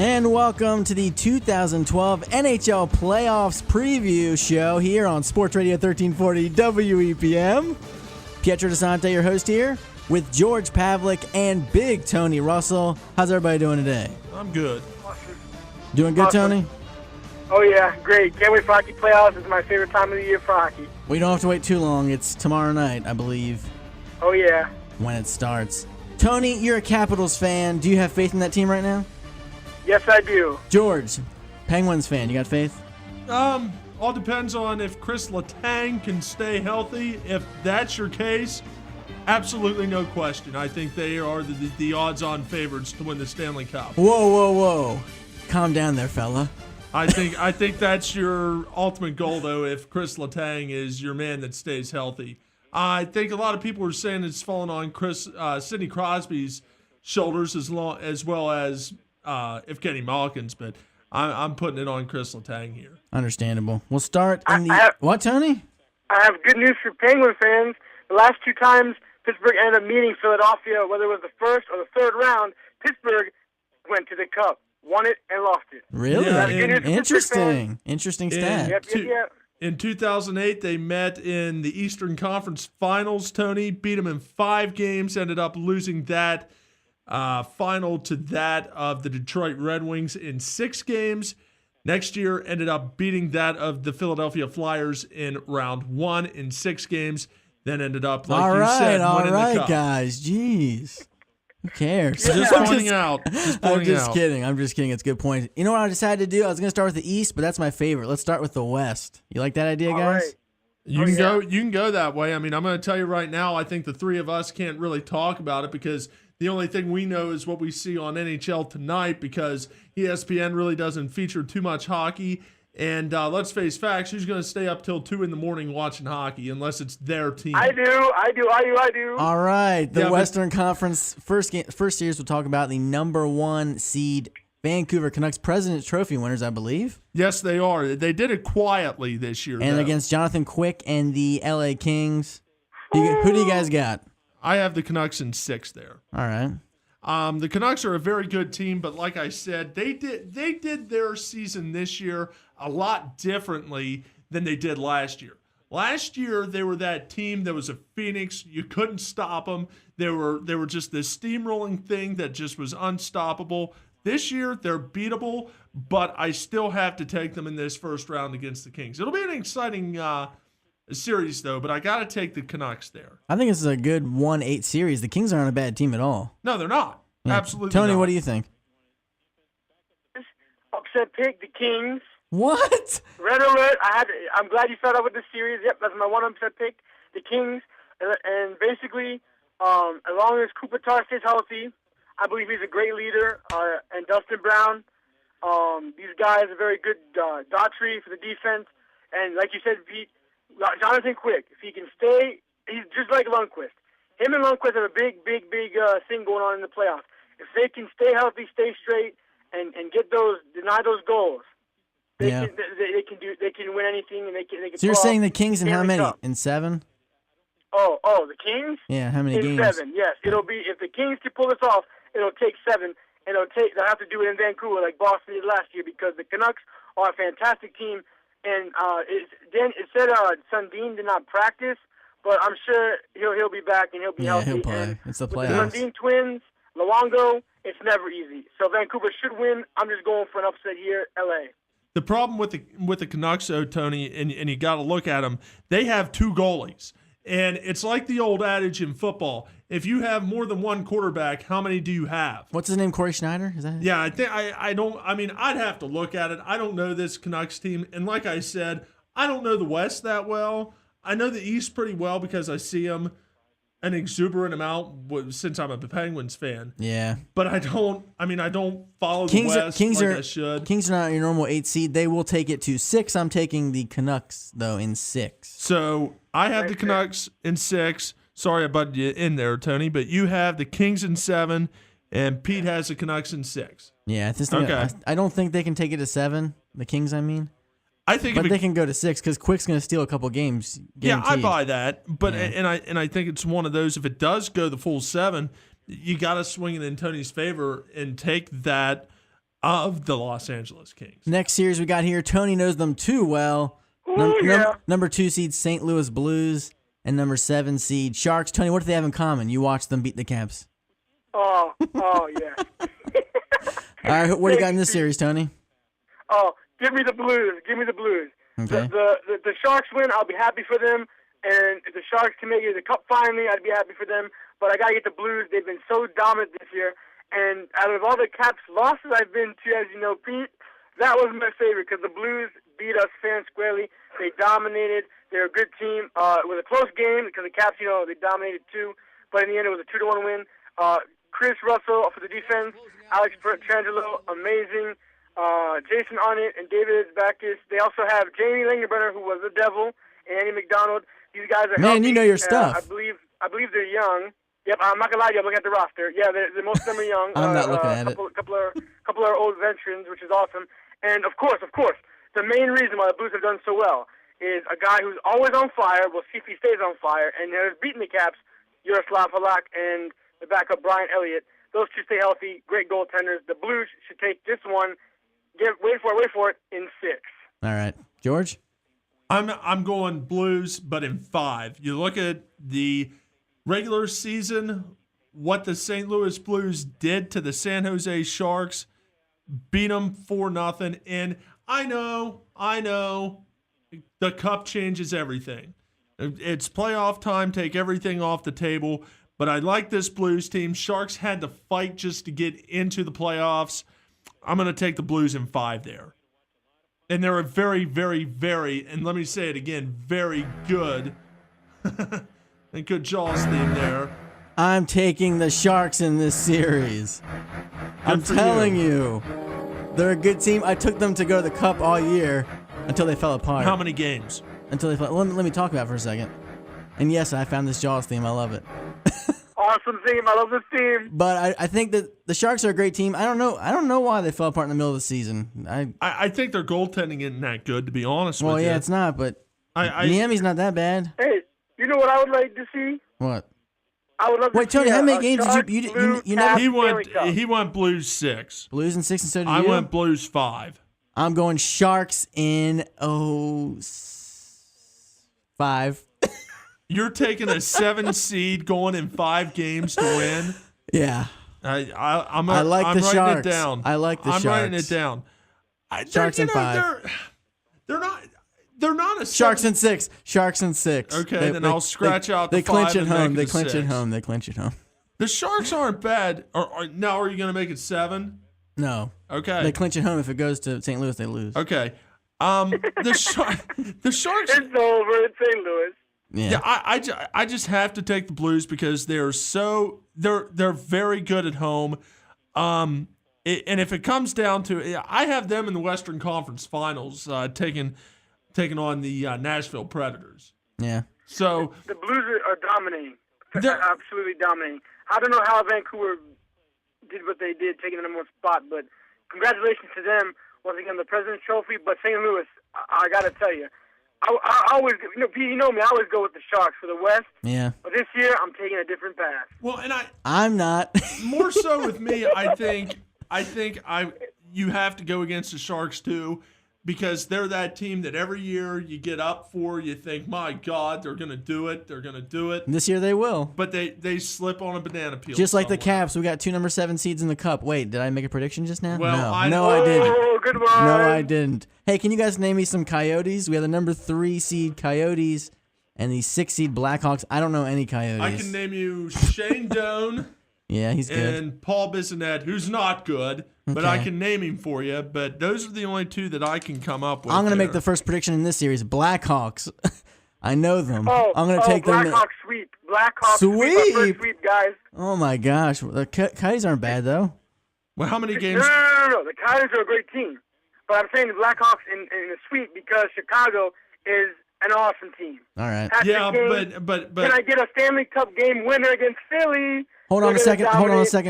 And welcome to the 2012 NHL Playoffs Preview show here on Sports Radio 1340 WEPM. Pietro DeSante, your host here, with George Pavlik and Big Tony Russell. How's everybody doing today? I'm good. Awesome. Doing good, Tony? Oh, yeah. Great. Can't wait for hockey playoffs. It's my favorite time of the year for hockey. We don't have to wait too long. It's tomorrow night, I believe, Oh, yeah. when it starts. Tony, you're a Capitals fan. Do you have faith in that team right now? Yes, I do. George, Penguins fan. You got faith? All depends on if Chris Letang can stay healthy. If that's your case, absolutely no question. I think they are the odds-on favorites to win the Stanley Cup. Whoa. Calm down there, fella. I think that's your ultimate goal, though, if Chris Letang is your man that stays healthy. I think a lot of people are saying it's fallen on Sidney Crosby's shoulders as well as Evgeny Malkin's, but I'm putting it on Chris Letang here. Understandable. We'll start in the... What, Tony? I have good news for Penguin fans. The last two times Pittsburgh ended up meeting Philadelphia, whether it was the first or the third round, Pittsburgh went to the Cup, won it, and lost it. Really? Yeah, Interesting stat. Yep. In 2008, they met in the Eastern Conference Finals. Tony beat them in 5 games, ended up losing that final to that of the Detroit Red Wings in 6 games. Next year, ended up beating that of the Philadelphia Flyers in round 1 in 6 games. Then ended up, like you said, winning the Cup. Guys. Jeez. Who cares? Just pointing out. I'm just kidding. It's a good point. You know what I decided to do? I was going to start with the East, but that's my favorite. Let's start with the West. You like that idea, guys? Right. You can go that way. I mean, I'm going to tell you right now, I think the three of us can't really talk about it because the only thing we know is what we see on NHL Tonight because ESPN really doesn't feature too much hockey. And let's face facts, who's going to stay up till 2 in the morning watching hockey unless it's their team? I do. All right. The Western Conference first series we'll talk about the number 1 seed Vancouver Canucks President's Trophy winners, I believe. Yes, they are. They did it quietly this year. And against Jonathan Quick and the LA Kings. Who do you guys got? I have the Canucks in 6 there. All right. The Canucks are a very good team, but like I said, they did their season this year a lot differently than they did last year. Last year, they were that team that was a phoenix. You couldn't stop them. They were just this steamrolling thing that just was unstoppable. This year, they're beatable, but I still have to take them in this first round against the Kings. It'll be an exciting series, though, but I got to take the Canucks there. I think this is a good 1-8 series. The Kings aren't a bad team at all. No, they're not. Yeah. Absolutely Tony, not. what do you think? Upset pick, the Kings. What? Red alert. I'm glad you started out with the series. Yep, that's my one upset pick, the Kings. And basically, as long as Kopitar stays healthy, I believe he's a great leader. And Dustin Brown, these guys are very good Daughtry for the defense. And like you said, Pete, Jonathan Quick, if he can stay, he's just like Lundqvist. Him and Lundqvist have a big thing going on in the playoffs. If they can stay healthy, stay straight, and deny those goals, they can win anything, and they can. So you're saying the Kings in how many? In 7? Oh, the Kings? Yeah, how many games? In 7, yes. It'll be, if the Kings can pull this off, it'll take 7, and they'll have to do it in Vancouver like Boston did last year because the Canucks are a fantastic team. And it said Sundin did not practice, but I'm sure he'll be back and he'll be healthy. Yeah, he'll play. And it's the with playoffs. the Sundin twins, Luongo, it's never easy. So Vancouver should win. I'm just going for an upset here, LA. The problem with the Canucks, though, Tony, and you got to look at them, they have 2 goalies. And it's like the old adage in football. If you have more than one quarterback, how many do you have? What's his name? Corey Schneider? Is that it? Yeah, I'd have to look at it. I don't know this Canucks team. And like I said, I don't know the West that well. I know the East pretty well because I see them an exuberant amount since I'm a Penguins fan. Yeah. But I don't follow the West like I should. Kings are not your normal 8 seed. They will take it to 6. I'm taking the Canucks, though, in 6. So I have the Canucks in 6. Sorry I butted you in there, Tony, but you have the Kings in 7, and Pete has the Canucks in 6. Yeah, Okay. I don't think they can take it to 7, the Kings, I mean. I think, but they can go to 6 because Quick's going to steal a couple games. Guaranteed. Yeah, I buy that. But Yeah. and I think it's one of those. If it does go the full 7, you got to swing it in Tony's favor and take that of the Los Angeles Kings. Next series we got here, Tony knows them too well. Number 2 seed St. Louis Blues and number 7 seed Sharks. Tony, what do they have in common? You watched them beat the Caps. Oh, yeah. All right, what do you got in this series, Tony? Oh, give me the Blues. Give me the Blues. Okay. The Sharks win, I'll be happy for them. And if the Sharks can make it to the Cup finally, I'd be happy for them. But I got to get the Blues. They've been so dominant this year. And out of all the Caps losses I've been to, as you know, Pete, that was my favorite because the Blues beat us fair and squarely. They dominated. They're a good team. It was a close game because the Caps, they dominated too. But in the end, it was a 2-1 win. Chris Russell for the defense. Alex Pietrangelo, amazing. Jason Arnott and David Backes. They also have Jamie Langenbrunner, who was the Devil, and Andy McDonald. These guys are Man, healthy. you know your stuff. I believe they're young. Yep, I'm not gonna lie to you. I'm looking at the roster. Yeah, most of them are young. I'm not looking at it. Couple are old veterans, which is awesome. And of course, the main reason why the Blues have done so well is a guy who's always on fire. We'll see if he stays on fire. And has beaten the Caps, Yaroslav Halak and the backup Brian Elliott. Those two stay healthy. Great goaltenders. The Blues should take this one. Wait for it in 6. All right, George. I'm going Blues, but in 5. You look at the regular season, what the St. Louis Blues did to the San Jose Sharks, beat them 4-0. And I know, the Cup changes everything. It's playoff time, take everything off the table. But I like this Blues team. Sharks had to fight just to get into the playoffs. I'm going to take the Blues in 5 there. And they're a very, very, very, and let me say it again, very good. And good Jaws theme there. I'm taking the Sharks in this series. I'm telling you. They're a good team. I took them to go to the Cup all year until they fell apart. How many games? Until they fell. Let me talk about it for a second. And yes, I found this Jaws theme. I love it. Awesome team. I love this team. But I think that the Sharks are a great team. I don't know why they fell apart in the middle of the season. I think their goaltending isn't that good, to be honest with you. Well, yeah, it's not, but Miami's not that bad. Hey, you know what I would like to see? What? I would love to Wait, see Tony, how many games Sharks, did you Blues, never? Caps, He went Blues 6. Blues in 6 and so did you? I went Blues 5. I'm going Sharks in 5. You're taking a 7 seed going in 5 games to win. Yeah. I'm like the writing Sharks. it down. I like the Sharks. I'm writing it down. Sharks in 5. They're not a Sharks in 6. Sharks in 6. Okay, then I'll scratch out the 5. They clinch it home. They it clinch 6. it home. They clinch it home. The Sharks aren't bad. Now, are you going to make it 7? No. Okay. They clinch it home. If it goes to St. Louis, they lose. Okay. The Sharks. It's over in St. Louis. Yeah. I just have to take the Blues because they're very good at home. And if it comes down to, I have them in the Western Conference Finals, taking on the Nashville Predators. Yeah. So the Blues are dominating. They're absolutely dominating. I don't know how Vancouver did what they did, taking the number 1 spot, but congratulations to them. Once again, the President's Trophy. But St. Louis, I got to tell you, I always, Pete, you know me, I always go with the Sharks for the West. Yeah. But this year, I'm taking a different path. Well, and I'm not. More so with me, I think you have to go against the Sharks too, because they're that team that every year you get up for, you think, my God, they're going to do it. They're going to do it. This year they will. But they slip on a banana peel. Just like the somewhere. Caps, we got 2 number 7 seeds in the Cup. Wait, did I make a prediction just now? Well, no, I didn't. Oh, good one. No, I didn't. Hey, can you guys name me some Coyotes? We have the number 3 seed Coyotes and the 6 seed Blackhawks. I don't know any Coyotes. I can name you Shane Doan. Yeah, he's good. And Paul Bissonnette, who's not good, but I can name him for you. But those are the only 2 that I can come up with. I'm going to make the first prediction in this series. Blackhawks. I know them. Oh, I'm going to take them. Blackhawks sweep. Blackhawks sweep. First sweep, guys. Oh, my gosh. The Coyotes aren't bad, though. Well, how many games? No. The Coyotes are a great team. But I'm saying the Blackhawks in the sweep because Chicago is an awesome team. All right. Patrick Yeah, Kane, but can I get a Stanley Cup game winner against Philly? Hold on a second,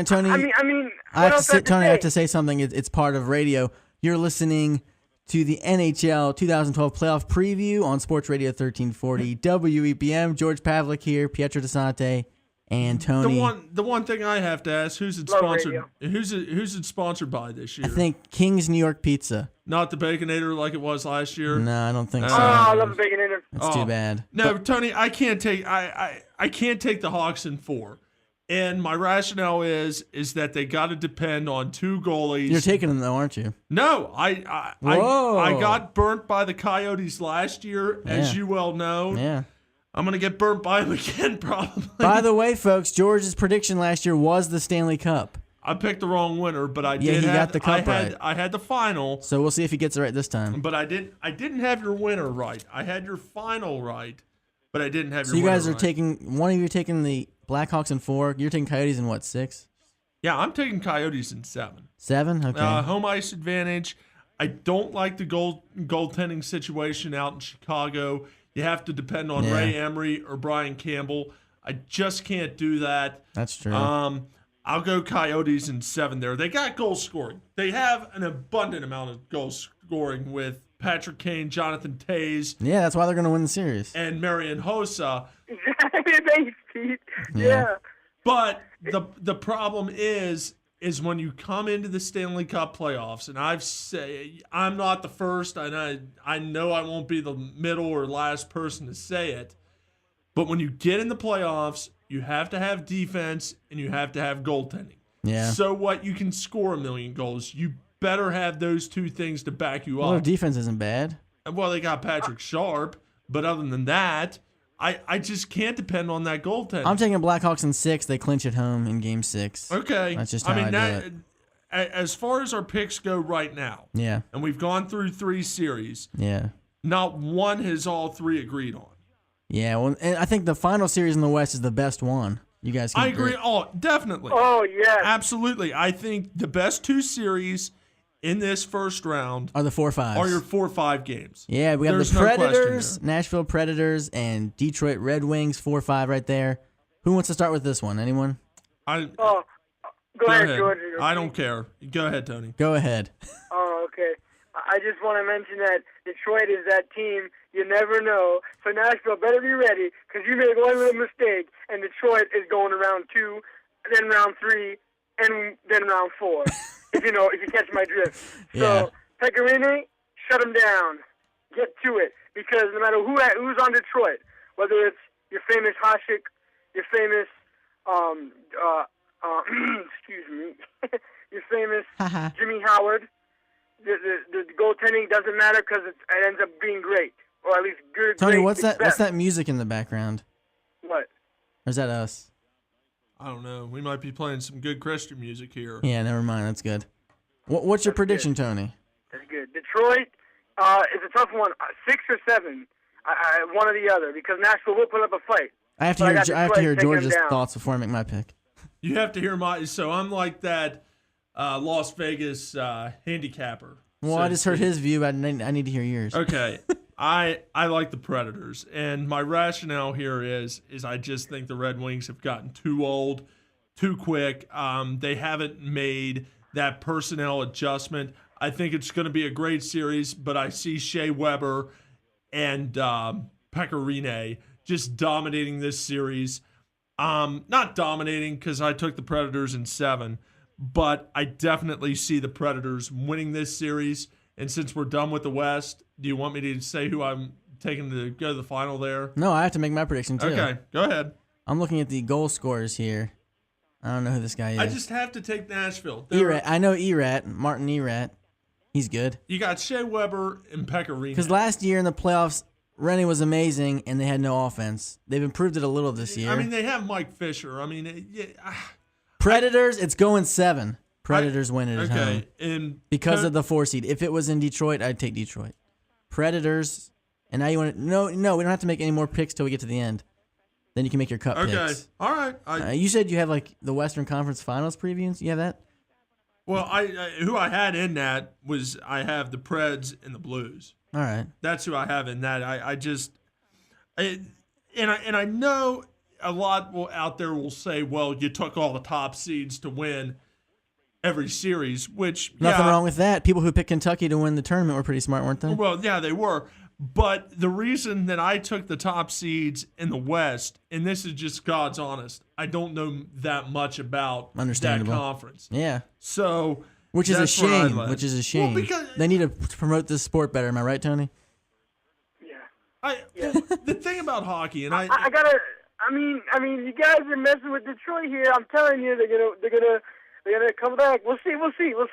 Tony. I mean, I have to say something. It's part of radio. You're listening to the NHL 2012 Playoff Preview on Sports Radio 1340 WEPM. George Pavlik here, Pietro DeSante, And Tony, the one thing I have to ask, who's it Love sponsored? radio. Who's it sponsored by this year? I think King's New York Pizza. Not the Baconator like it was last year. No, I don't think Oh, so. I love the Baconator. That's too bad. No, Tony, I can't take I can't take the Hawks in 4. And my rationale is that they got to depend on 2 goalies. You're taking them though, aren't you? No, I Whoa. got burnt by the Coyotes last year, as Yeah. you well know. Yeah. I'm gonna get burnt by them again probably. By the way, folks, George's prediction last year was the Stanley Cup. I picked the wrong winner, but I Yeah, did he have got the cup right. I had the final, So we'll see if he gets it right this time. but I didn't have your winner right. I had your final right, but I didn't have So your you winner guys are right. taking, one of you are taking the Blackhawks in 4. You're taking Coyotes in what, 6? Yeah, I'm taking Coyotes in 7. 7? Okay. Home ice advantage. I don't like the goaltending situation out in Chicago. You have to depend on Yeah. Ray Emery or Brian Campbell. I just can't do that. That's true. I'll go Coyotes in 7 there. They got goal scoring. They have an abundant amount of goal scoring with Patrick Kane, Jonathan Toews, yeah, that's why they're going to win the series. and Marian Hossa. Thanks, Pete. Yeah. Yeah. But the problem is when you come into the Stanley Cup playoffs, and I'm not the first, and I know I won't be the middle or last person to say it, but when you get in the playoffs, you have to have defense and you have to have goaltending. Yeah. So what? You can score 1 million goals. You better have those 2 things to back you Well, their up. defense isn't bad. Well, they got Patrick Sharp, but other than that, I just can't depend on that goaltending. I'm taking Blackhawks in 6. They clinch at home in Game 6. Okay. That's just how I do it. As far as our picks go right now, Yeah. and we've gone through 3 series, Yeah. not one has all 3 agreed on. Yeah. Well, and I think the final series in the West is the best one. You guys can I agree. Oh, definitely. Oh, yes. Absolutely. I think the best 2 series in this first round Are the 4-5s. are your 4-5 games. Yeah, we have There's the no question Predators, there. Nashville Predators, and Detroit Red Wings, 4-5 right there. Who wants to start with this one? Anyone? Go Oh, go ahead, George. I don't care. Go ahead, Tony. Go ahead. Oh, okay. I just want to mention that Detroit is that team you never know. So Nashville better be ready because you made one little mistake, and Detroit is going to round 2, then round 3, and then round 4. if you catch my drift. So Yeah. Pecorini, shut him down. Get to it because no matter who's on Detroit, whether it's your famous Hasek, your famous excuse me, your famous Jimmy Howard. The goaltending doesn't matter because it ends up being great, or at least good. Tony, great, what's is that? What's best. that music in the background? What? Or is that us? I don't know. We might be playing some good Christian music here. Yeah, never mind. That's good. What's your That's prediction, good. Tony? That's good. Detroit is a tough one. 6 or 7, one or the other, because Nashville will put up a fight. I have But I to got hear. I have to Detroit hear taking them George's down. thoughts before I make my pick. You have to hear so I'm like that Las Vegas handicapper. Well, so I to just heard speak. his view, but I need to hear yours. Okay. I like the Predators, and my rationale here is I just think the Red Wings have gotten too old, too quick. They haven't made that personnel adjustment. I think it's going to be a great series, but I see Shea Weber and Pecorine just dominating this series. Not dominating because I took the Predators in 7, but I definitely see the Predators winning this series. And since we're done with the West, do you want me to say who I'm taking to go to the final there? No, I have to make my prediction too. Okay, go ahead. I'm looking at the goal scorers here. I don't know who this guy is. I just have to take Nashville. Erat. I know Erat. Martin Erat. He's good. You got Shea Weber and Pecorine. Because last year in the playoffs, Rennie was amazing, and they had no offense. They've improved it a little this year. I mean, they have Mike Fisher. I mean, Predators, it's going 7. Predators win it at home. okay. And Because of the 4 seed. If it was in Detroit, I'd take Detroit. Predators, and now you want to... No, we don't have to make any more picks till we get to the end. Then you can make your cup okay, picks. all right. You said you have like the Western Conference Finals previews? You have that? Well, who I had in that was I have the Preds and the Blues. All right. That's who I have in that. And I know a lot out there will say, well, you took all the top seeds to win every series, which Nothing yeah, wrong with that. People who picked Kentucky to win the tournament were pretty smart, weren't they? Well, yeah, they were. But the reason that I took the top seeds in the West, and this is just God's honest, I don't know that much about that conference. Yeah. So, which is a shame. Well, because they need to promote this sport better. Am I right, Tony? Yeah. The thing about hockey, and I gotta. I mean, you guys are messing with Detroit here. I'm telling you, they're gonna come back. We'll see.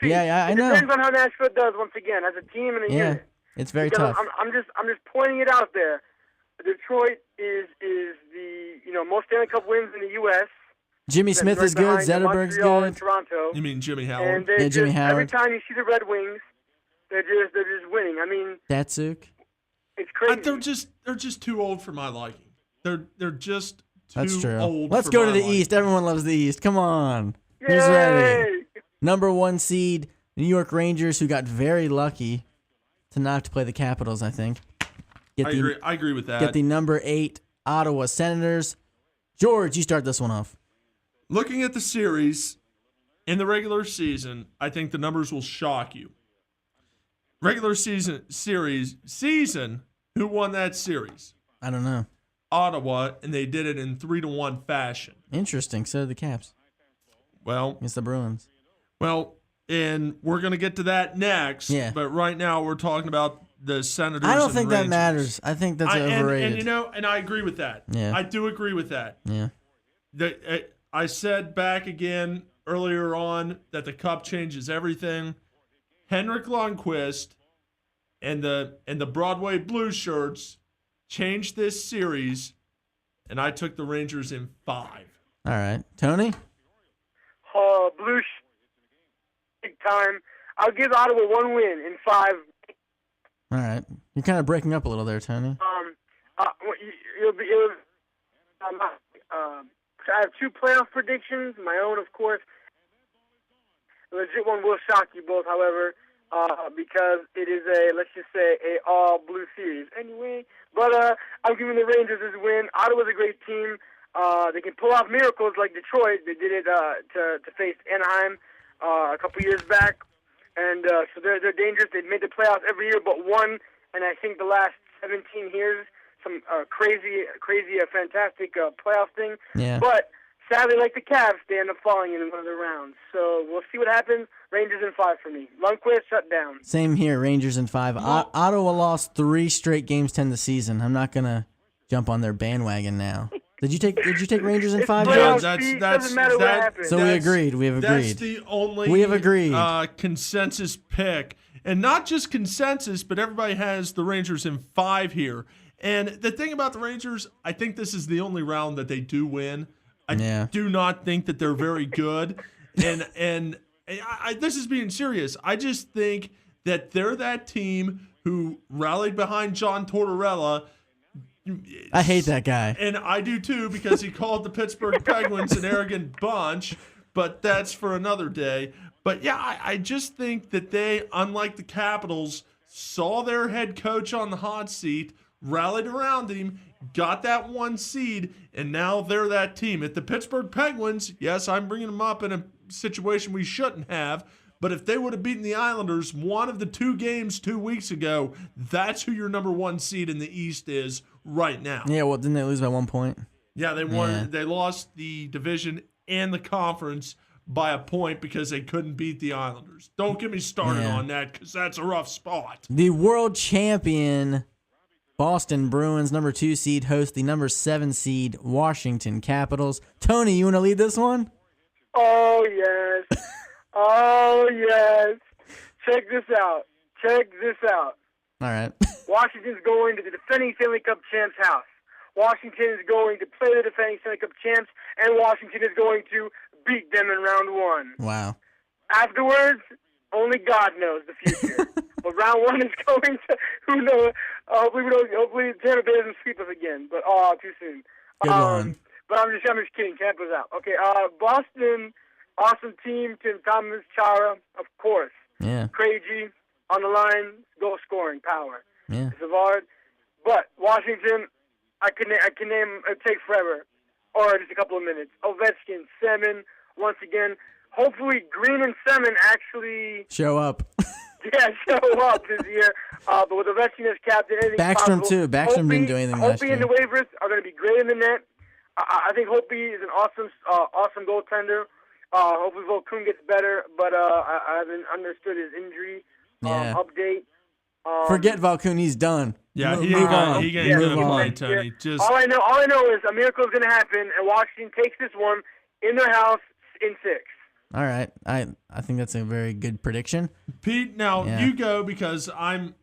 Yeah, I know. It depends on how Nashville does once again as a team and a unit. It's very tough. I'm just pointing it out there. Detroit is the most Stanley Cup wins in the U.S. Jimmy Smith is good. Zetterberg's good. And Toronto. You mean Jimmy Howard? And Jimmy Howard. Every time you see the Red Wings, they're just winning. I mean, Datsuk. It's crazy. They're just too old for my liking. They're just That's too true. old. Let's for go to my the liking. East. Everyone loves the East. Come on. Yay! Who's ready? Number 1 seed, New York Rangers, who got very lucky to not have to play the Capitals, I think. I agree with that. Get the number 8 Ottawa Senators. George, you start this one off. Looking at the series in the regular season, I think the numbers will shock you. Regular season, who won that series? I don't know. Ottawa, and they did it in 3-1 fashion. Interesting. So did the Caps. Well, It's the Bruins. Well, and we're going to get to that next. Yeah. But right now we're talking about the Senators. I don't and think that Rangers. matters. I think that's overrated. And I agree with that. Yeah. I do agree with that. Yeah. I said back again earlier on that the Cup changes everything. Henrik Lundqvist and the Broadway Blue Shirts changed this series, and I took the Rangers in 5. All right. Tony? Big time. I'll give Ottawa 1 win in 5. All right. You're kind of breaking up a little there, Tony. I have 2 playoff predictions. My own, of course. The legit one will shock you both, however, because it is let's just say, a all-blue series. Anyway, but I'm giving the Rangers this win. Ottawa's a great team. They can pull off miracles like Detroit. They did it to face Anaheim a couple years back. And so they're dangerous. They've made the playoffs every year but one, and I think the last 17 years, some crazy, fantastic playoff thing. Yeah. But sadly, like the Cavs, they end up falling in one of the rounds. So we'll see what happens. Rangers in 5 for me. Lundqvist shut down. Same here. Rangers in 5. Ottawa lost 3 straight games 10 this season. I'm not gonna jump on their bandwagon now. Did you take Rangers in 5? Yeah, doesn't matter what happens. So we have agreed. That's the only we have agreed. Consensus pick. And not just consensus, but everybody has the Rangers in 5 here. And the thing about the Rangers, I think this is the only round that they do win. I do not think that they're very good. And this is being serious. I just think that they're that team who rallied behind John Tortorella. I hate that guy. And I do too, because he called the Pittsburgh Penguins an arrogant bunch, but that's for another day. But yeah, I just think that they, unlike the Capitals, saw their head coach on the hot seat, rallied around him, got that 1 seed, and now they're that team. If the Pittsburgh Penguins, yes, I'm bringing them up in a situation we shouldn't have, but if they would have beaten the Islanders one of the 2 games 2 weeks ago, that's who your number 1 seed in the East is right now. Yeah, well, didn't they lose by 1 point? Yeah, they won. Yeah. They lost the division and the conference by a point because they couldn't beat the Islanders. Don't get me started on that, because that's a rough spot. The world champion Boston Bruins, number 2 seed, host the number 7 seed Washington Capitals. Tony, you want to lead this one? Oh, yes. Oh, yes. Check this out. All right. Washington's going to the defending Stanley Cup champs' house. Washington is going to play the defending Stanley Cup champs, and Washington is going to beat them in round 1. Wow. Afterwards, only God knows the future. But round 1 is going to, who knows? Hopefully Tampa Bay doesn't sweep us again. But too soon. Good one. But I'm just kidding. Tampa's out. Okay. Boston, awesome team. Tim Thomas, Chara, of course. Yeah. Krejci on the line, goal scoring power. Yeah. Savard. But Washington, I can name. It take forever, or just a couple of minutes. Ovechkin, Semin. Once again, hopefully Green and Semin actually Show up. show up this year. But with Ovechkin as captain, anything's Backstrom possible. too. Backstrom didn't do anything last Hopi year. and the waivers are going to be great in the net. I think Hopi is an awesome goaltender. Hopefully Volkun gets better, but I haven't understood his injury update. Forget Valkun. He's done. Yeah, Move he ain't on. gonna Move play, on. Tony. Just All I know is a miracle is going to happen, and Washington takes this one in their house in 6. All right. I think that's a very good prediction. Pete, now Yeah. you go because I'm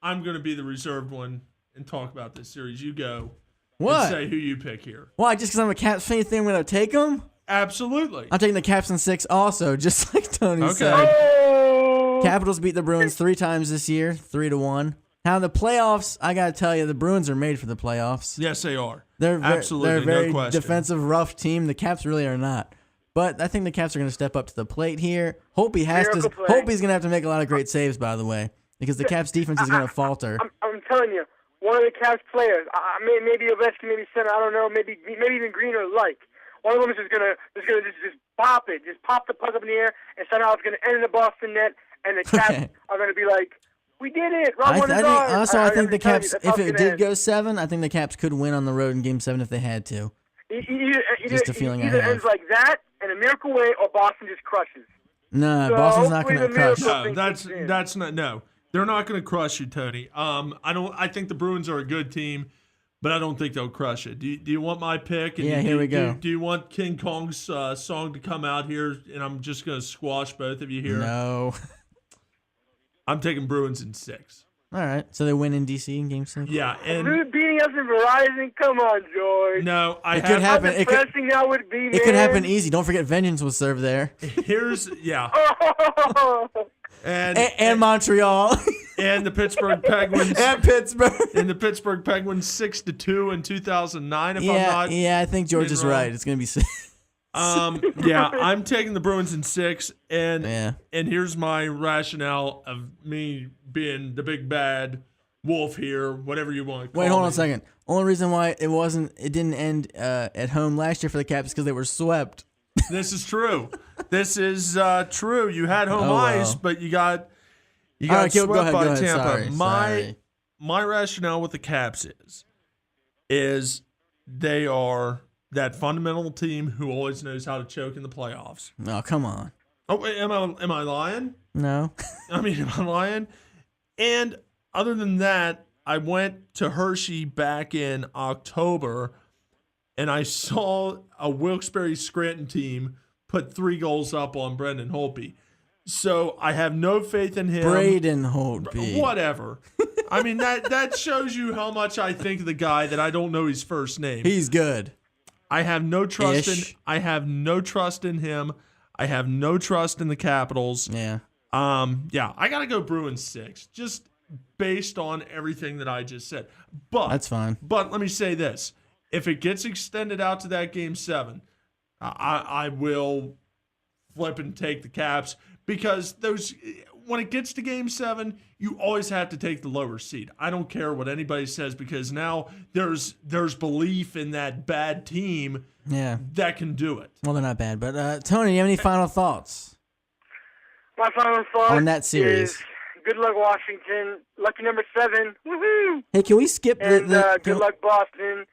going to be the reserved one and talk about this series. You go What? and say who you pick here. Why? Just because I'm a Caps fan, you think I'm going to take them? Absolutely. I'm taking the Caps in 6 also, just like Tony Okay. said. Oh! Capitals beat the Bruins 3 times this year, 3-1. Now the playoffs, I got to tell you, the Bruins are made for the playoffs. Yes, they are. They're Absolutely, they're a very no question. defensive, rough team. The Caps really are not. But I think the Caps are going to step up to the plate here. Hope's Miracle play. going to have to make a lot of great saves, by the way, because the Caps defense is going to falter. I'm telling you, one of the Caps players, maybe Ovechkin, maybe Center, I don't know, maybe even Green or like. One of them is just gonna pop it, just pop the puck up in the air, and somehow it's gonna end in the Boston net, and the Caps are gonna be like, "We did it!" I think the Caps, that's if how it's it gonna did end. go 7, I think the Caps could win on the road in Game 7 if they had to. Just a feeling I either have. ends like that in a miracle way, or Boston just crushes. No, So Boston's not hopefully going to the crush. miracle- No, that's not. No, they're not going to crush you, Tony. I think the Bruins are a good team, but I don't think they'll crush it. Do you want my pick? And Yeah, here we go. Do you want King Kong's song to come out here, and I'm just going to squash both of you here? No. I'm taking Bruins in 6. All right, so they win in DC in Game 6. Yeah, and Dude, beating us in Verizon, come on, George. no, I It have. could happen. How depressing that would be, man. It could happen easy. Don't forget, Vengeance was served there, Here's and and Montreal, and the Pittsburgh Penguins and Pittsburgh. and the Pittsburgh Penguins 6-2 in 2009. If I'm not Yeah, I think George is wrong. right. It's gonna be 6. Yeah, I'm taking the Bruins in 6, and Yeah. and here's my rationale of me being the big bad wolf here, whatever you want to call Wait, hold on me. a second. Only reason why it didn't end at home last year for the Caps is because they were swept. This is true. This is true. You had home Oh, wow. ice, but you got All right, go swept ahead, by go ahead. Tampa. Sorry, sorry. My rationale with the Caps is they are that fundamental team who always knows how to choke in the playoffs. Oh, come on. Oh, wait, am I lying? No. Am I lying? And other than that, I went to Hershey back in October, and I saw a Wilkes-Barre Scranton team put 3 goals up on Brendan Holtby. So I have no faith in him. Braden Holtby. Whatever. I mean, that shows you how much I think of the guy that I don't know his first name. He's good. I have no trust Ish. in him. I have no trust in the Capitals. Yeah. Yeah, I gotta go Bruins 6, just based on everything that I just said. But That's fine. But let me say this: if it gets extended out to that Game 7, I will flip and take the Caps, because when it gets to Game 7, you always have to take the lower seed. I don't care what anybody says, because now there's belief in that bad team Yeah. that can do it. Well, they're not bad. But, Tony, you have any final thoughts My final thought on that series? is good luck, Washington. Lucky number 7. Woohoo! Hey, can we skip And the good luck, Boston,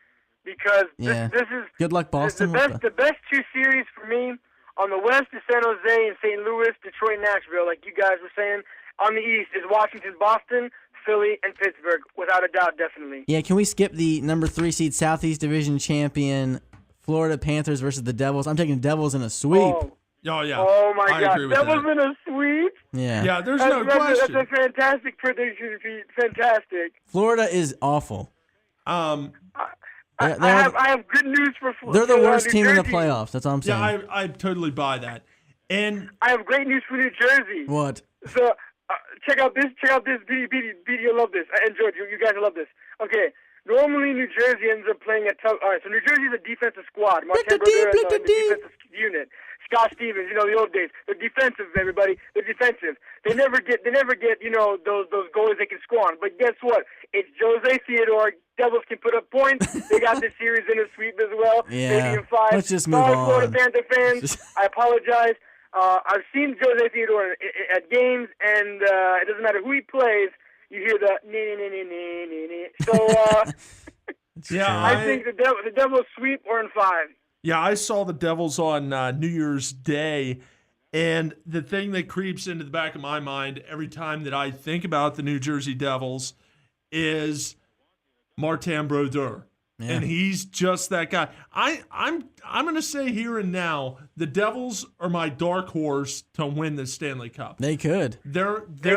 because Yeah. this is Good luck, Boston. the best 2 series for me. On the West is San Jose and St. Louis, Detroit, Nashville, like you guys were saying. On the East is Washington, Boston, Philly, and Pittsburgh, without a doubt, definitely. Yeah, can we skip the number 3 seed Southeast Division champion Florida Panthers versus the Devils? I'm taking Devils in a sweep. Oh yeah. Oh my I God, agree with that that. was in a sweep. Yeah. Yeah, there's That's, no that's, question. that's a fantastic prediction, Pete. Fantastic. Florida is awful. I have good news for Florida. They're the worst New team in the Jersey. playoffs. That's all I'm saying. Yeah, I totally buy that. And I have great news for New Jersey. What? So check out this. BD, you'll love this. I enjoyed you guys will love this. Okay. Normally, New Jersey ends up playing a tough. All right, so New Jersey's a defensive squad. Martin Brodeur is on the defensive unit. Scott Stevens, the old days. They're defensive, everybody. They're defensive. They never get, those goals they can score on. But guess what? It's Jose Theodore. Devils can put up points. They got this series in a sweep as well. Yeah. Maybe in 5. Let's just move Sorry, on. Florida Panther fans. I apologize. I've seen Jose Theodore at games, and it doesn't matter who he plays. You hear the So Yeah, I think the Devils sweep or in 5. Yeah, I saw the Devils on New Year's Day, and the thing that creeps into the back of my mind every time that I think about the New Jersey Devils is Martin Brodeur. Yeah. And he's just that guy. I'm going to say here and now, the Devils are my dark horse to win the Stanley Cup. They could. They could. We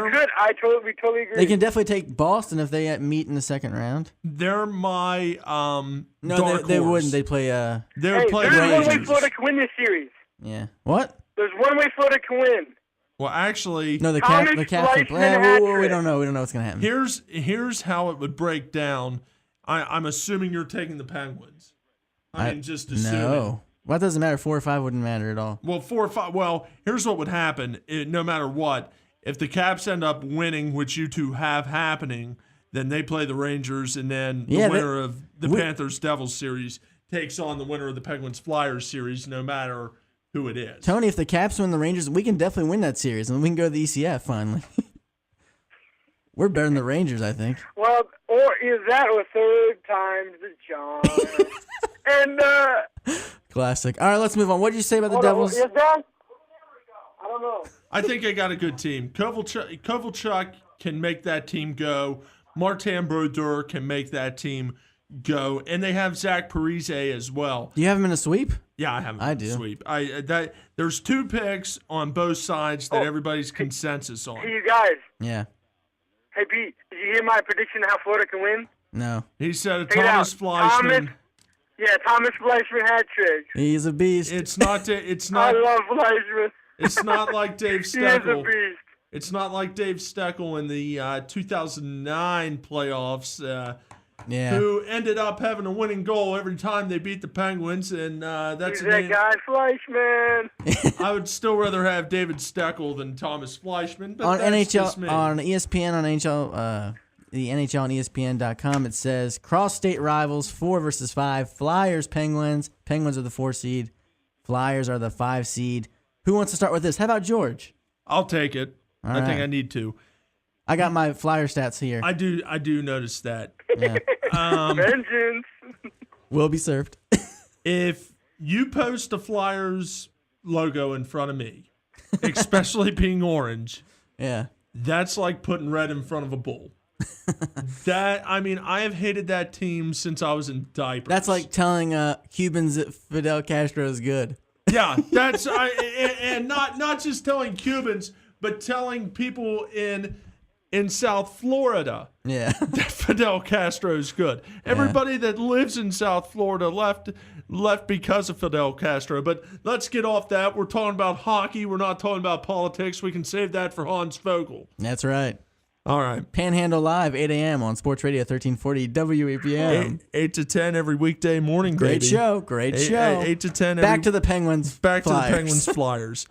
totally agree. They can definitely take Boston if they meet in the second round. They're my No, dark they horse. wouldn't. They play. They're playing there's one way Rangers. Florida can win this series. Yeah. What? There's one way Florida can win. Well, actually, No, the Thomas captain. Fleischman hat-trick. We don't know. We don't know what's gonna happen. here's how it would break down. I'm assuming you're taking the Penguins. I mean, just assuming. No. Well, that doesn't matter. 4 or 5 wouldn't matter at all. Well, 4 or 5. Well, here's what would happen. No matter what, if the Caps end up winning, which you two have happening, then they play the Rangers, and then the winner of the Panthers-Devils series takes on the winner of the Penguins-Flyers series, no matter who it is. Tony, if the Caps win the Rangers, we can definitely win that series, and we can go to the ECF finally. We're better than the Rangers, I think. Well, or is that or third time's the charm? And Classic. All right, let's move on. What did you say about the Devils? Yes, Don? I don't know. I think they got a good team. Kovalchuk can make that team go. Martin Brodeur can make that team go. And they have Zach Parise as well. Do you have him in a sweep? Yeah, I have him I in the do. sweep. There's 2 picks on both sides that everybody's consensus on. Hey, you guys. Yeah. Hey, Pete, did you hear my prediction of how Florida can win? No. He said Check it out. Thomas Fleischman. Thomas Fleischman hat trick. He's a beast. It's not. I love Fleischman. It's not like Dave He is a Steckel. beast. It's not like Dave Steckel in the 2009 playoffs, Yeah. who ended up having a winning goal every time they beat the Penguins, and that's He's that guy, Fleischman. I would still rather have David Steckel than Thomas Fleischman. But On that's just NHL, me. on ESPN, on NHL, the NHL on ESPN.com, it says cross-state rivals 4 versus 5. Flyers, Penguins. Penguins are the 4 seed. Flyers are the 5 seed. Who wants to start with this? How about George? I'll take it. All I think right. I need to. I got my Flyer stats here. I do notice that. Yeah. Vengeance. Will be served. If you post a Flyers logo in front of me, especially being orange, Yeah. that's like putting red in front of a bull. I have hated that team since I was in diapers. That's like telling Cubans that Fidel Castro is good. Yeah, and not just telling Cubans, but telling people in South Florida Yeah. that Fidel Castro is good. Everybody that lives in South Florida left because of Fidel Castro. But let's get off that. We're talking about hockey. We're not talking about politics. We can save that for Hans Vogel. That's right. All right. Panhandle Live, 8 a.m. on Sports Radio 1340 WEPM. 8 to 10 every weekday morning, Great baby. show. Great show. 8 to 10 Back to the Penguins. Back Flyers. to the Penguins Flyers.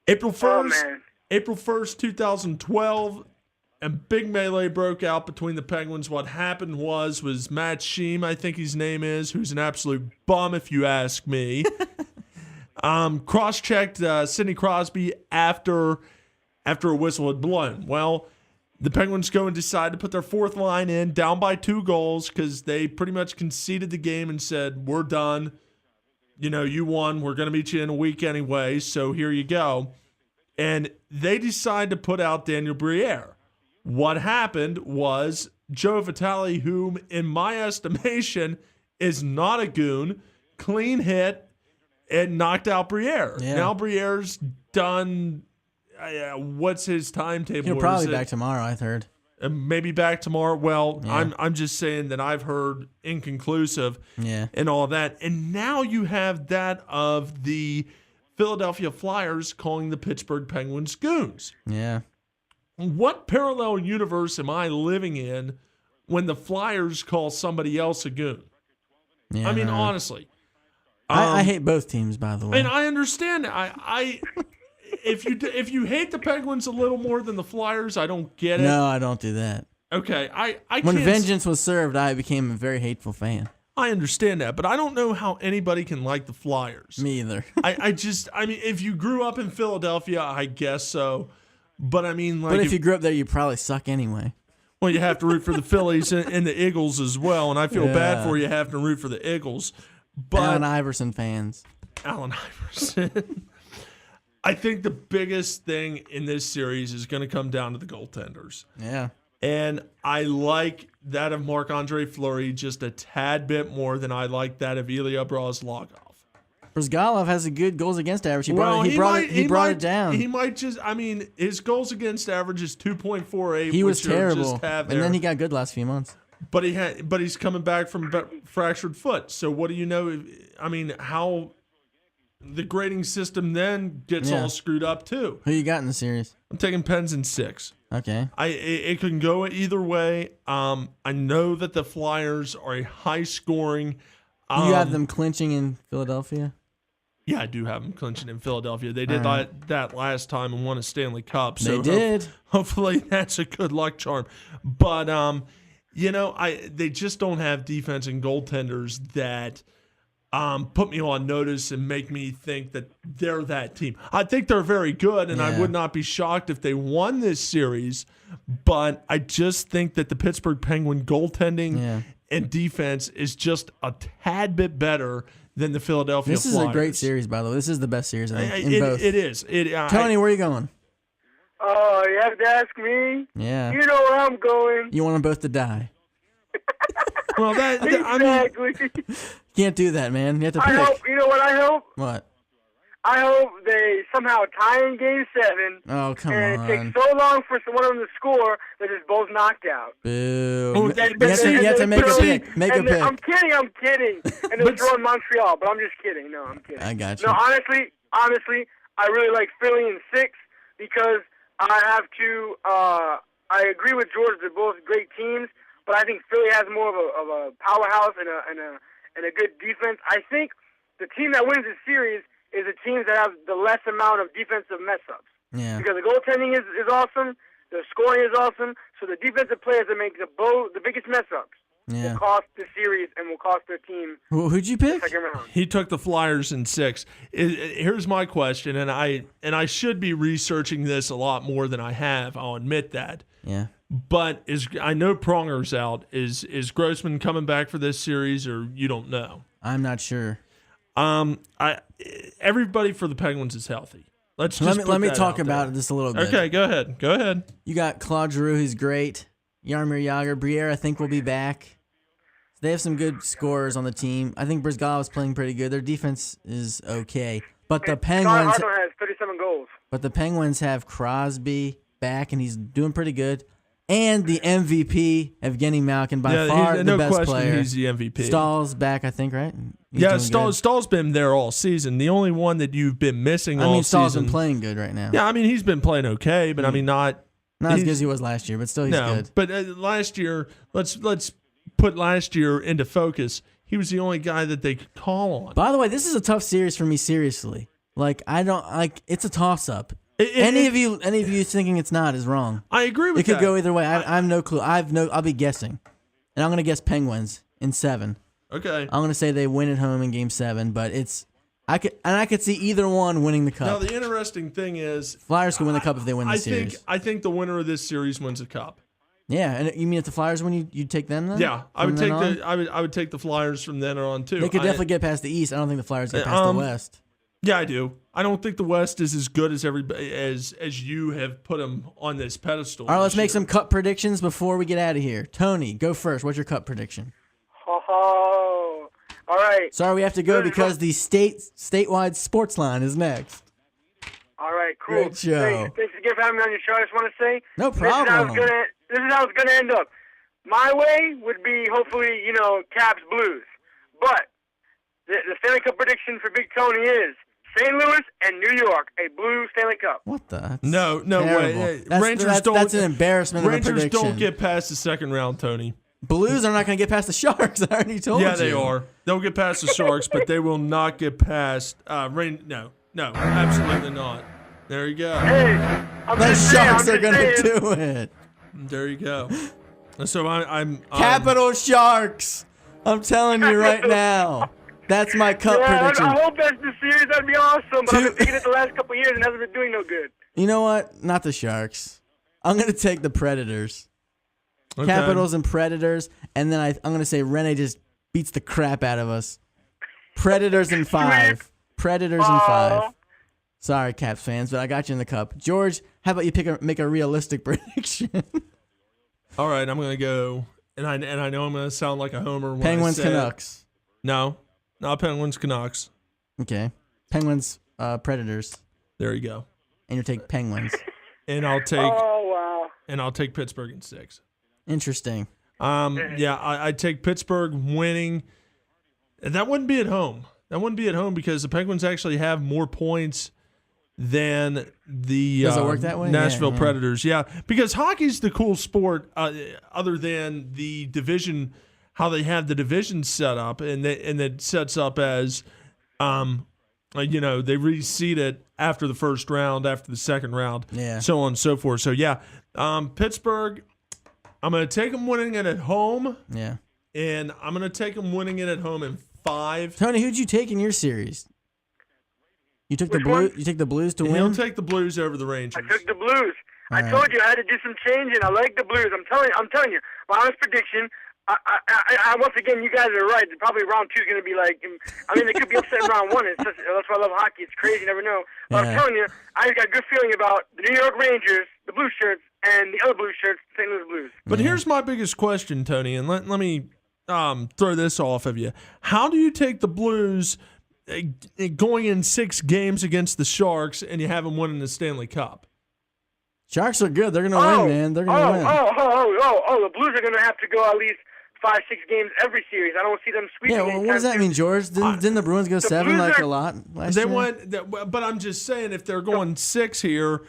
April 1st, Oh, man. April 1st, 2012, a big melee broke out between the Penguins. What happened was Matt Sheem, I think his name is, who's an absolute bum if you ask me, cross-checked Sidney Crosby after a whistle had blown. Well, the Penguins go and decide to put their 4th line in, down by 2 goals, because they pretty much conceded the game and said, we're done. You know, you won. We're going to meet you in a week anyway, so here you go. And they decide to put out Daniel Briere. What happened was Joe Vitale, whom in my estimation is not a goon, clean hit and knocked out Briere. Yeah. Now Briere's done. What's his timetable? He'll probably be back tomorrow, I've heard. Maybe back tomorrow. Well, Yeah. I'm just saying that I've heard inconclusive Yeah. and all that. And now you have that of the Philadelphia Flyers calling the Pittsburgh Penguins goons. Yeah. What parallel universe am I living in when the Flyers call somebody else a goon? Yeah. I mean, no. honestly. I hate both teams, by the way. And I understand. If you hate the Penguins a little more than the Flyers, I don't get it. No, I don't do that. Okay, I When can't. vengeance was served, I became a very hateful fan. I understand that, but I don't know how anybody can like the Flyers. Me either. I mean, if you grew up in Philadelphia, I guess so. But I mean, like, But if you grew up there, you probably suck anyway. well, you have to root for the Phillies and the Eagles as well, and I feel bad for you having to root for the Eagles. But Allen Iverson fans. Allen Iverson. I think the biggest thing in this series is going to come down to the goaltenders. Yeah. And I like that of Marc-Andre Fleury just a tad bit more than I like that of Ilya Brazlogov. Brzgalov has a good goals against average. He brought it down. He might just, I mean, his goals against average is 2.48. He was terrible. And then he got good last few months. But he's coming back from fractured foot. So what do you know? I mean, how the grading system then gets all screwed up too. Who you got in the series? I'm taking Pens in 6. Okay. It can go either way. I know that the Flyers are a high scoring. You have them clinching in Philadelphia? Yeah, I do have them clinching in Philadelphia. They did that last time and won a Stanley Cup. So they did. Hopefully that's a good luck charm. But they just don't have defense and goaltenders that put me on notice and make me think that they're that team. I think they're very good, and I would not be shocked if they won this series. But I just think that the Pittsburgh Penguin goaltending and defense is just a tad bit better than the Philadelphia Flyers. This is a great series, by the way. This is the best series in both. It is. Tony, where are you going? Oh, you have to ask me? Yeah. You know where I'm going. You want them both to die. Well, Exactly. Can't do that, man. You have to pick. I hope, you know what I hope? What? I hope they somehow tie in Game 7. Oh, come and on. it takes so long for one of them to score that it's both knocked out. Boo. Oh, You have to make a pick. Make a pick. I'm kidding. And they're throwing Montreal, but I'm just kidding. No, I'm kidding. I got you. No, honestly, I really like Philly in 6 because I have to. I agree with George. They're both great teams, but I think Philly has more of a powerhouse and a good defense. I think the team that wins this series is the teams that have the less amount of defensive mess-ups. Yeah. Because the goaltending is awesome, the scoring is awesome, so the defensive players that make the biggest mess-ups will cost the series and will cost their team. Who'd you pick? Second round. He took the Flyers in 6. Here's my question, and I should be researching this a lot more than I have. I'll admit that. Yeah. But I know Pronger's out. Is Grossman coming back for this series, or you don't know? I'm not sure. Everybody for the Penguins is healthy. Let me talk about this a little bit. Okay, go ahead. You got Claude Giroux, who's great. Jaromir Jagr, Briere, I think will be back. They have some good scorers on the team. I think Brzgalov is playing pretty good. Their defense is okay, but the Penguins has 37 goals. But the Penguins have Crosby back, and he's doing pretty good. And the MVP, Evgeny Malkin, by far the best player. He's the MVP. Stahl's back, I think, right? Stahl's been there all season. The only one that you've been missing all season. Stahl's been playing good right now. Yeah, I mean, he's been playing okay, but I mean, not as good as he was last year, but still he's good. But last year, let's put last year into focus. He was the only guy that they could call on. By the way, this is a tough series for me, seriously. It's a toss-up. Any of you thinking it's not is wrong. I agree with that. It could go either way. I have no clue. I'll be guessing. And I'm going to guess Penguins in 7. Okay. I'm going to say they win at home in Game 7, but I could see either one winning the cup. Now the interesting thing is Flyers can win the cup if they win the series. I think the winner of this series wins the cup. Yeah, and you mean if the Flyers win, you'd take them then? Yeah, I would take the Flyers from then on too. They could definitely get past the East. I don't think the Flyers get past the West. Yeah, I do. I don't think the West is as good as everybody as you have put them on this pedestal. All right, let's make some cup predictions before we get out of here. Tony, go first. What's your cup prediction? Oh, all right. Sorry, we have to go because the statewide sports line is next. All right, cool. Great show. Thanks again for having me on your show. I just want to say, no problem. This is how it's gonna end up. My way would be hopefully, Caps Blues, but the Stanley Cup prediction for Big Tony is St. Louis and New York, a blue Stanley Cup. What the? No way. That's an embarrassment. Rangers don't get past the second round, Tony. Blues are not going to get past the Sharks. I already told you. Yeah, they are. They'll get past the Sharks, but they will not get past No, absolutely not. There you go. Hey, the Sharks are going to do it. There you go. So I'm Capital Sharks. I'm telling you right now. That's my cup prediction. I hope that's the series. That'd be awesome. But I've been picking it the last couple of years and hasn't been doing no good. You know what? Not the Sharks. I'm going to take the Predators. Okay. Capitals and Predators. And then I'm going to say Rene just beats the crap out of us. Predators in 5. Predators in 5. Sorry, Caps fans, but I got you in the cup. George, how about you make a realistic prediction? All right, I'm going to go, and I know I'm going to sound like a homer when Penguins, I say Canucks. No, not Penguins, Canucks. Okay. Penguins, Predators. There you go. And you take Penguins. And I'll take. Oh wow. And I'll take Pittsburgh in 6. Interesting. Yeah, I take Pittsburgh winning. And that wouldn't be at home. That wouldn't be at home because the Penguins actually have more points than the Does it work that way? Nashville Yeah. Predators. Yeah, because hockey's the cool sport other than the division, how they have the division set up, and it sets up as, they reseed it after the first round, after the second round, so on and so forth. So, yeah, Pittsburgh, I'm going to take them winning it at home. Yeah. And I'm going to take them winning it at home in 5. Tony, who'd you take in your series? You took the Blues. You take the Blues to win. He'll take the Blues over the Rangers. I took the Blues. All I told you I had to do some changing. I like the Blues. I'm telling you. My honest prediction. I once again, you guys are right. Probably round 2 is going to be like. I mean, they could be upset in round 1. That's why I love hockey. It's crazy. You never know. But I'm telling you, I got a good feeling about the New York Rangers, the blue shirts, and the other blue shirts, St. Louis Blues. But here's my biggest question, Tony, and let me throw this off of you. How do you take the Blues going in 6 games against the Sharks and you have them winning the Stanley Cup? Sharks are good. They're going to win, man. They're going to win. The Blues are going to have to go at least 5-6 games every series. I don't see them sweeping. Yeah, well, what does that mean, George? Didn't the Bruins go 7 like a lot last year? But I'm just saying, if they're going 6 here,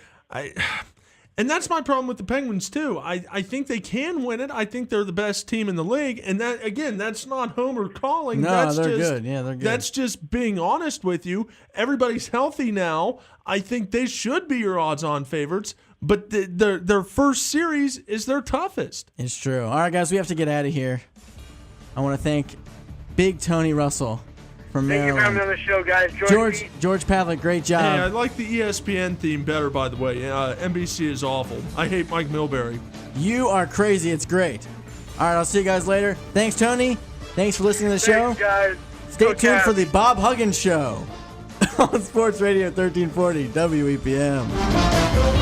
and that's my problem with the Penguins too. I think they can win it. I think they're the best team in the league, and that again, that's not homer calling. No, they're good. Yeah, they're good. That's just being honest with you. Everybody's healthy now. I think they should be your odds-on favorites. But their first series is their toughest. It's true. All right, guys, we have to get out of here. I want to thank Big Tony Russell from Maryland. Thank you for having me on the show, guys. George Pavlik, great job. Hey, I like the ESPN theme better, by the way. NBC is awful. I hate Mike Milbury. You are crazy. It's great. All right, I'll see you guys later. Thanks, Tony. Thanks for listening to the show. Thanks, guys. Stay tuned for the Bob Huggins Show on Sports Radio 1340 WEPM.